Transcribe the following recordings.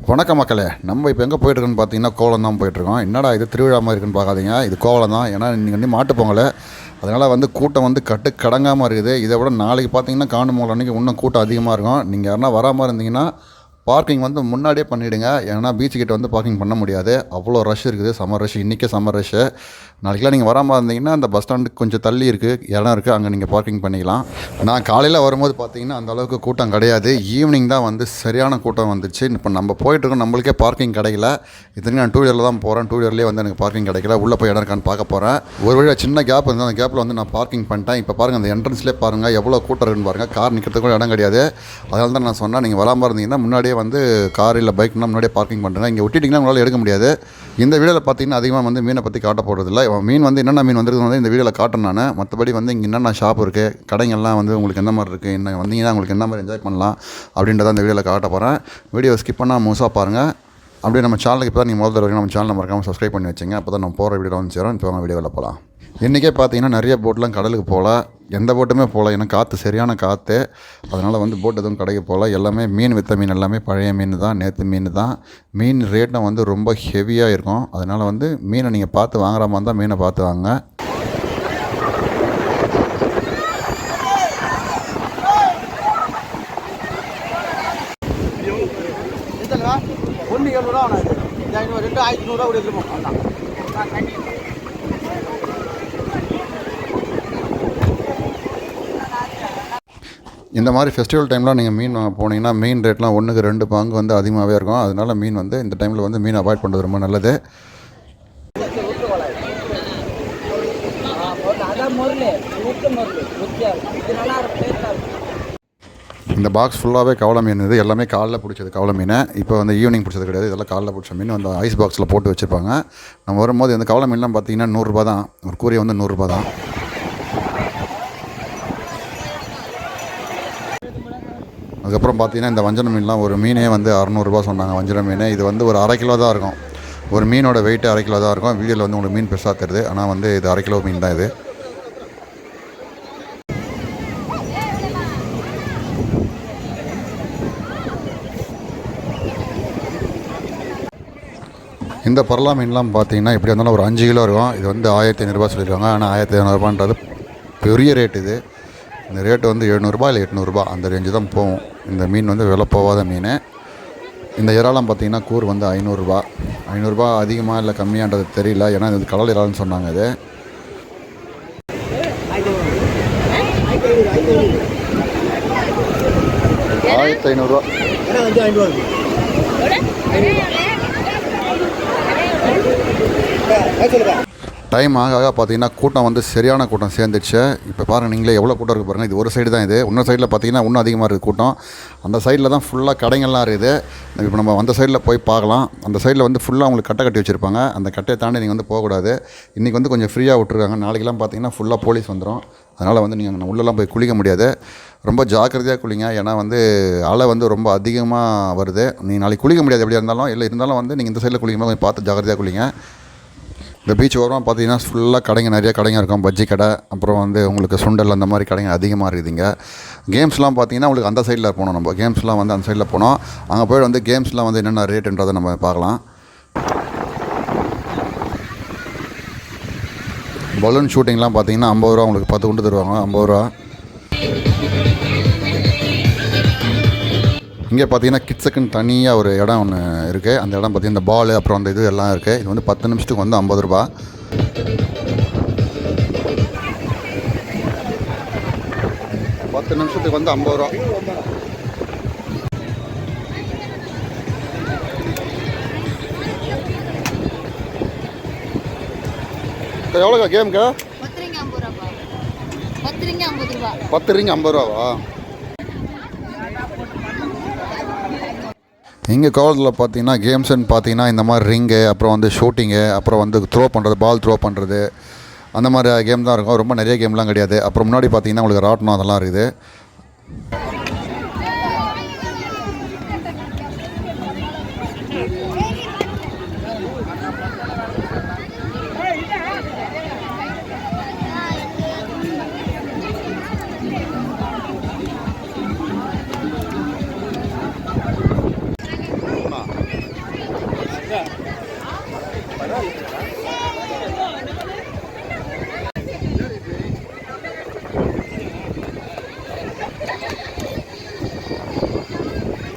வணக்க மக்களே, நம்ம இப்போ எங்கே போயிட்டுருக்குன்னு பார்த்தீங்கன்னா கோவளம் தான் போயிட்டுருக்கோம். என்னடா இது திருவிழா மாதிரி இருக்குன்னு பார்க்காதீங்க, இது கோவளம் தான். ஏன்னா இன்றைக்கி வந்து மாட்டு பொங்கல், அதனால் வந்து கூட்டம் வந்து கடங்காமல் இருக்குது. இதை விட நாளைக்கு பார்த்தீங்கன்னா காணும் பொங்கல் அன்றைக்கி இன்னும் கூட்டம் அதிகமாக இருக்கும். நீங்கள் யாருனா வராமல் இருந்தீங்கன்னா பார்க்கிங் வந்து முன்னாடியே பண்ணிவிடுங்க. ஏன்னா பீச் கிட்ட வந்து பார்க்கிங் பண்ண முடியாது, அவ்வளோ ரஷ் இருக்குது. சம்மர் ரஷ், இன்றைக்கே சம்மர் ரஷ்ஷு. நாளைக்கெலாம் நீங்கள் வராமல் இருந்தீங்கன்னா அந்த பஸ் ஸ்டாண்டுக்கு கொஞ்சம் தள்ளி இருக்குது, இடம் இருக்குது, அங்கே நீங்கள் பார்க்கிங் பண்ணிக்கலாம். நான் காலையில் வரும்போது பார்த்தீங்கன்னா அந்த அளவுக்கு கூட்டம் கிடையாது. ஈவினிங் தான் வந்து சரியான கூட்டம் வந்துச்சு. இப்போ நம்ம போயிட்டுருக்கோம், நம்மளுக்கே பார்க்கிங் கிடைக்கல. இதுக்கு நான் 2 வீலரில் தான் போகிறேன். 2 வீலர்லேயே வந்து எனக்கு பார்க்கிங் கிடைக்கல. உள்ளே போய் இடம் இருக்கான்னு பார்க்க போகிறேன். ஒரு வழியாக சின்ன கேப் வந்து அந்த கேப்பில் வந்து நான் பார்க்கிங் பண்ணிட்டேன். இப்போ பாருங்கள், அந்த என்ட்ரன்ஸ்லேயே பாருங்கள் எவ்வளோ கூட்டம் இருக்குன்னு பாருங்கள். கார் நிற்கிறதுக்கு கூட இடம் கிடையாது. அதனால தான் நான் சொன்னேன், நீங்கள் வராமல் இருந்தீங்கன்னா முன்னாடியே வந்து கார் இல்லை பைக்னால் முன்னாடியே பார்க்கிங் பண்ணுறேன். இங்கே விட்டுட்டிங்கன்னா உங்களால் எடுக்க முடியாது. இந்த வீடியோவில் பார்த்தீங்கன்னா அதிகமாக வந்து மீனை பற்றி காட்ட போகிறதில்ல. மீன் வந்து என்னென்ன மீன் வந்துருக்கு வந்து இந்த வீடியோவில் காட்டுறேன் நான். மற்றபடி வந்து இங்கே என்னென்ன ஷாப் இருக்குது, கடைங்கள்லாம் வந்து உங்களுக்கு எந்த மாதிரி இருக்குது, என்ன வந்தீங்கன்னா உங்களுக்கு என்ன மாதிரி என்ஜாய் பண்ணலாம் அப்படின்றத இந்த வீடியோவில் காட்ட போகிறேன். வீடியோ ஸ்கிப் பண்ணால் முழுசாக பாருங்கள். அப்படியே நம்ம சேனலுக்கு இப்போ தான் நீங்கள் முதல்ல வரைக்கும் நம்ம சேனலை மறக்காமல் சப்ஸ்கிரைப் பண்ணி வச்சுங்க. அப்போ தான் நம்ம போகிற வீடியோவில் வந்து சேரும். இப்போ நம்ம வீடியோவில் போகலாம். இன்றைக்கே பார்த்தீங்கன்னா நிறைய போட்லாம் கடலுக்கு போகல, எந்த போட்டுமே போகல. ஏன்னா காற்று சரியான காற்று, அதனால் வந்து போட் எதுவும் கடைக்கு போகல. எல்லாமே மீன் விற்ற மீன் எல்லாமே பழைய மீன் தான், நேற்று மீன் தான். மீன் ரேட்டும் வந்து ரொம்ப ஹெவியாக இருக்கும். அதனால் வந்து மீனை நீங்கள் பார்த்து வாங்குற மாதிரி தான் மீனை பார்த்து வாங்க. இந்த மாதிரி ஃபெஸ்டிவல் டைம்லாம் நீங்கள் மீன் வாங்க போனீங்கன்னா மீன் ரேட்லாம் 1க்கு 2 பங்கு வந்து அதிகமாகவே இருக்கும். அதனால் மீன் வந்து இந்த டைமில் வந்து மீன் அவாய்ட் பண்ணுறது ரொம்ப நல்லது. இந்த பாக்ஸ் ஃபுல்லாகவே கவலை மீன். இது எல்லாமே காலைல பிடிச்சது கவலை மீன். இப்போ வந்து ஈவினிங் பிடிச்சது கிடையாது, இதெல்லாம் காலைல பிடிச்ச மீன் வந்து ஐஸ் பாக்ஸில் போட்டு வச்சுருப்பாங்க. நம்ம வரும்போது இந்த கவலை மீன்லாம் பார்த்தீங்கன்னா 100 ரூபா தான். ஒரு கூரையை வந்து 100 ரூபா தான். அதுக்கப்புறம் பார்த்தீங்கன்னா இந்த வஞ்சர மீன்லாம் ஒரு மீனே வந்து 600 ரூபா சொன்னாங்க. வஞ்சர மீன் இது வந்து ஒரு 1/2 கிலோ தான் இருக்கும். ஒரு மீனோட வெயிட்டு 1/2 கிலோ தான் இருக்கும். வீடியோவில் வந்து உங்களுக்கு மீன் பெருசாக தருது, ஆனால் வந்து இது 1/2 கிலோ மீன் தான் இது. இந்த பரலா மீன்லாம் பார்த்தீங்கன்னா எப்படி இருந்தாலும் ஒரு 5 கிலோ இருக்கும். இது வந்து 1500 ரூபா சொல்லியிருக்காங்க, ஆனால் 1500 ரூபான்றது பெரிய ரேட். இது இந்த ரேட்டு வந்து 700 ரூபா இல்லை 800 ரூபா அந்த ரேஞ்சு தான் போகும். இந்த மீன் வந்து விலை போகாத மீன். இந்த இறாலாம் பார்த்தீங்கன்னா கூறு வந்து 500 ரூபா. 500 ரூபா அதிகமாக இல்லை கம்மியான்றது தெரியல, ஏன்னா இது கடல் இறால்னு சொன்னாங்க. இது 1500 ரூபா. டைம் ஆக ஆக பார்த்தீங்கன்னா கூட்டம் வந்து சரியான கூட்டம் சேர்ந்துச்சு. இப்போ பாருங்கள், நீங்களே எவ்வளோ கூட்டம் இருக்குது பாருங்கள். இது ஒரு சைடு தான். இது இன்னொரு சைடில் பார்த்தீங்கன்னா இன்னும் அதிகமாக இருக்குது கூட்டம். அந்த சைடில் தான் ஃபுல்லாக கடைகள்லாம் இருக்குது. இப்போ நம்ம அந்த சைடில் போய் பார்க்கலாம். அந்த சைடில் வந்து ஃபுல்லாக உங்களுக்கு கட்டை கட்டி வச்சுருப்பாங்க. அந்த கட்டையை தாண்டி நீங்கள் வந்து போகக்கூடாது. இன்றைக்கி வந்து கொஞ்சம் ஃப்ரீயாக விட்டுருக்காங்க. நாளைக்கெல்லாம் பார்த்தீங்கன்னா ஃபுல்லாக போலீஸ் வந்துடும். அதனால் வந்து நீங்கள் உள்ளெல்லாம் போய் குளிக்க முடியாது. ரொம்ப ஜாக்கிரதையாக குளிங்க, ஏன்னா வந்து அலை வந்து ரொம்ப அதிகமாக வருது. நீங்கள் நாளைக்கு குளிக்க முடியாது எப்படியா இருந்தாலும். இல்லை இருந்தாலும் வந்து நீங்கள் இந்த சைடில் குளிக்கும்போது கொஞ்சம் பார்த்து ஜாக்கிரதையாக குளிங்க. இந்த பீச் ஓரமாக பார்த்தீங்கன்னா ஃபுல்லாக கடைங்க, நிறைய கடைங்க இருக்கும். பஜ்ஜி கடை, அப்புறம் வந்து உங்களுக்கு சுண்டல், அந்த மாதிரி கடைங்க அதிகமாக இருக்குதுங்க. கேம்ஸ்லாம் பார்த்தீங்கன்னா உங்களுக்கு அந்த சைடில் போனோம். நம்ம கேம்ஸ்லாம் வந்து அந்த சைடில் போனோம். அங்கே போய் வந்து கேம்ஸ்லாம் வந்து என்னென்ன ரேட்டுன்றதை நம்ம பார்க்கலாம். பலூன் ஷூட்டிங்லாம் பார்த்தீங்கன்னா 50 ரூபா, உங்களுக்கு 10 குண்டு தருவாங்க. 50 ரூபா. இங்கே பார்த்தீங்கன்னா கிட்ஸுக்குன்னு தனியாக ஒரு இடம் ஒன்று இருக்குது. அந்த இடம் பார்த்தீங்கன்னா இந்த பால், அப்புறம் அந்த இது எல்லாம் இருக்குது. இது வந்து 10 நிமிஷத்துக்கு வந்து 50 ரூபா. பத்து நிமிஷத்துக்கு வந்து 50 ரூபா. எவ்வளோக்கா கேமுக்கு? 10 ரிங் 50 ரூபாவா? இங்கே கோவளத்தில் பார்த்தீங்கன்னா கேம்ஸ்ன்னு பார்த்தீங்கன்னா இந்த மாதிரி ரிங்கு, அப்புறம் வந்து ஷூட்டிங்கு, அப்புறம் வந்து த்ரோ பண்ணுறது, பால் த்ரோ பண்ணுறது, அந்த மாதிரி கேம் தான் இருக்கும். ரொம்ப நிறைய கேம்லாம் கிடையாது. அப்புறம் முன்னாடி பார்த்தீங்கன்னா உங்களுக்கு ராட்டினம் அதெல்லாம் இருக்குது.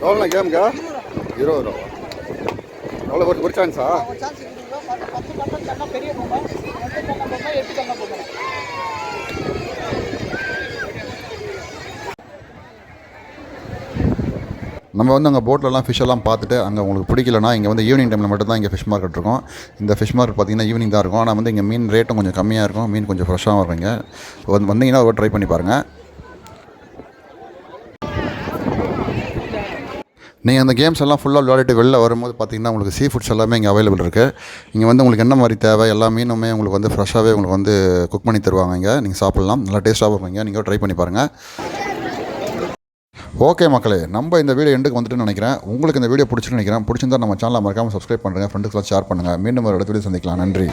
எவ்வளோண்ணா கேமுக்கா 20 ரூபா எவ்வளோ ஒரு சான்ஸா ஒரு சான்ஸ் இருக்குதுங்க. 10 கண்ணம் கண்ணா பெரிய பொம்மை, 2 கண்ணம் பொம்மை, 8 கண்ணம் பொம்மை. நம்ம வந்து அங்கே போட்லலாம் ஃபிஷ் எல்லாம் பார்த்துட்டு அங்கே உங்களுக்கு பிடிக்கலனா இங்கே வந்து ஈவினிங் டைமில் மட்டும் தான் இங்கே ஃபிஷ் மார்க்கெட் இருக்கும். இந்த ஃபிஷ் மார்க்கெட் பார்த்திங்கன்னா ஈவினிங் தான் இருக்கும். ஆனால் வந்து இங்கே மீன் ரேட்டும் கொஞ்சம் கம்மியாக இருக்கும், மீன் கொஞ்சம் ஃப்ரெஷ்ஷாகவும் இருக்குங்க. வந்தீங்கன்னா ஒரு ட்ரை பண்ணி பாருங்கள். நீங்கள் அந்த கேம்ஸ் எல்லாம் ஃபுல்லாக விளையாடிட்டு வெளில வரும்போது பார்த்திங்கன்னா உங்களுக்கு சீ ஃபுட்ஸ் எல்லாமே இங்கே அவைலபிள் இருக்குது. இங்கே வந்து உங்களுக்கு என்ன மாதிரி தேவை எல்லா மீனுமே உங்களுக்கு வந்து ஃப்ரெஷ்ஷாகவே உங்களுக்கு வந்து குக் பண்ணி தருவாங்க. இங்கே நீங்கள் சாப்பிட்லாம், நல்லா டேஸ்ட்டாகவும் இருப்பீங்க. நீங்கள் ட்ரை பண்ணி பாருங்கள். ஓகே மக்களே, நம்ம இந்த வீடியோ எண்டுக்கு வந்துட்டு நினைக்கிறேன். உங்களுக்கு இந்த வீடியோ பிடிச்சிட்டு நினைக்கிறேன். பிடிச்சிருந்தா நம்ம சேனலை மறக்காமல் சப்ஸ்கிரைப் பண்ணுங்கள், ஃப்ரெண்டுக்கெல்லாம் ஷேர் பண்ணுங்கள். மீண்டும் ஒரு இடத்துல சந்திக்கலாம். நன்றி.